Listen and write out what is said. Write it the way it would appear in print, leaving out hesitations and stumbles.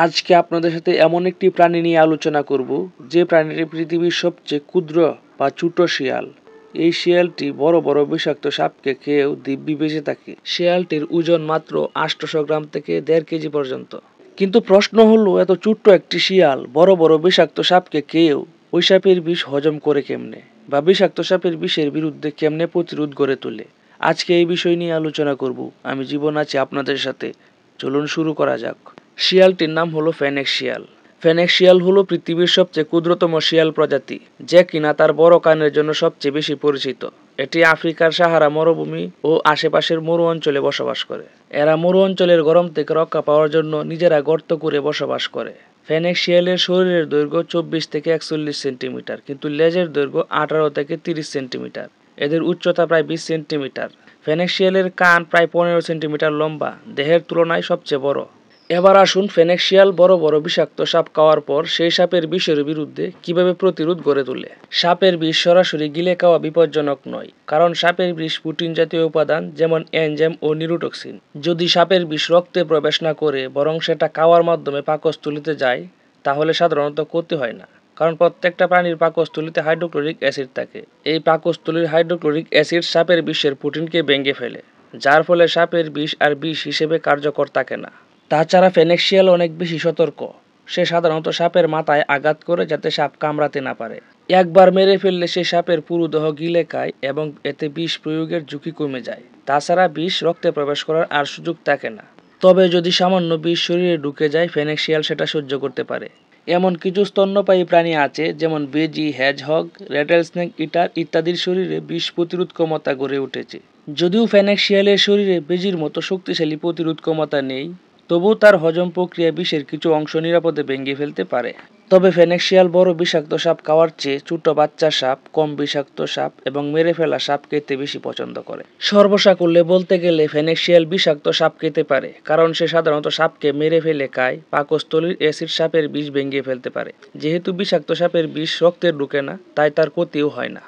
আজকে আপনাদের সাথে এমন একটি প্রাণী নিয়ে আলোচনা করব যে প্রাণীটি পৃথিবীর সবচেয়ে ক্ষুদ্র বা ছোট শিয়াল। এই শিয়ালটি বড় বড় বিষাক্ত সাপকে খেয়েও দিব্যি বেঁচে থাকে। শিয়ালটির ওজন মাত্র 800 গ্রাম থেকে 1.5 কেজি পর্যন্ত। কিন্তু প্রশ্ন হলো, এত ছোট্ট একটি শিয়াল বড় বড় বিষাক্ত সাপকে খেয়েও ওই সাপের বিষ হজম করে কেমনে, বা বিষাক্ত সাপের বিষের বিরুদ্ধে কেমনে প্রতিরোধ গড়ে তোলে। আজকে এই বিষয় নিয়ে আলোচনা করব। আমি জীবন আছি আপনাদের সাথে। চলুন শুরু করা যাক। শিয়ালটির নাম হলো ফেনেক শিয়াল। ফেনেক শিয়াল হলো পৃথিবীর সবচেয়ে ক্ষুদ্রতম শিয়াল প্রজাতি, যে কিনা তার বড় কানের জন্য সবচেয়ে বেশি পরিচিত। এটি আফ্রিকার সাহারা মরুভূমি ও আশেপাশের মরু অঞ্চলে বসবাস করে। এরা মরু অঞ্চলের গরম থেকে রক্ষা পাওয়ার জন্য নিজেরা গর্ত করে বসবাস করে। ফেনেক শিয়ালের শরীরের দৈর্ঘ্য 24 থেকে 41 সেন্টিমিটার, কিন্তু লেজের দৈর্ঘ্য 18 থেকে 30 সেন্টিমিটার। এদের উচ্চতা প্রায় 20 সেন্টিমিটার। ফেনেক শিয়ালের কান প্রায় 15 সেন্টিমিটার লম্বা, দেহের তুলনায় সবচেয়ে বড়। এবার আসুন, ফেনেক শিয়াল বড় বড় বিষাক্ত সাপ খাওয়ার পর সেই সাপের বিষের বিরুদ্ধে কিভাবে প্রতিরোধ গড়ে তোলে। সাপের বিষ সরাসরি গিলে খাওয়া বিপজ্জনক নয়, কারণ সাপের বিষ প্রোটিন জাতীয় উপাদান যেমন এনজাইম ও নিউরোটক্সিন। যদি সাপের বিষ রক্তে প্রবেশ না করে বরং সেটা খাওয়ার মাধ্যমে পাকস্থলিতে যায়, তাহলে সাধারণত ক্ষতি হয় না, কারণ প্রত্যেকটা প্রাণীর পাকস্থলিতে হাইড্রোক্লোরিক অ্যাসিড থাকে। এই পাকস্থলীর হাইড্রোক্লোরিক অ্যাসিড সাপের বিষের প্রোটিনকে ভেঙে ফেলে, যার ফলে সাপের বিষ আর বিষ হিসেবে কার্যকর থাকে না। তাছাড়া ফেনেক শিয়াল অনেক বেশি সতর্ক। সে সাধারণত সাপের মাথায় আঘাত করে যাতে সাপ কামড়াতে না পারে। একবার মেরে ফেললে সে সাপের পুরো দেহ গিলে খায় এবং এতে বিষ প্রয়োগের ঝুঁকি কমে যায়। তাছাড়া বিষ রক্তে প্রবেশ করার আর সুযোগ থাকে না। তবে যদি সামান্য বিষ শরীরে ঢুকে যায়, ফেনেক শিয়াল সেটা সহ্য করতে পারে। এমন কিছু স্তন্যপায়ী প্রাণী আছে যেমন বেজি, হেজহগ, রেটেল স্নেক ইটার ইত্যাদির শরীরে বিষ প্রতিরোধ ক্ষমতা গড়ে উঠেছে। যদিও ফেনেক শিয়ালের শরীরে বেজির মতো শক্তিশালী প্রতিরোধ ক্ষমতা নেই, তবুও তার হজম প্রক্রিয়া বিষের কিছু অংশ নিরাপদে ভেঙে ফেলতে পারে। তবে ফেনেক শিয়াল বড় বিষাক্ত সাপ খাওয়ার চেয়ে ছোট বাচ্চা সাপ, কম বিষাক্ত সাপ এবং মেরে ফেলা সাপ খেতে বেশি পছন্দ করে। সর্বসাকুল্যে বলতে গেলে ফেনেক শিয়াল বিষাক্ত সাপ খেতে পারে, কারণ সে সাধারণত সাপকে মেরে ফেলে খায়। পাকস্থলীর অ্যাসিড সাপের বিষ ভেঙে ফেলতে পারে। যেহেতু বিষাক্ত সাপের বিষ রক্তে ঢুকে না, তাই তার ক্ষতিও হয় না।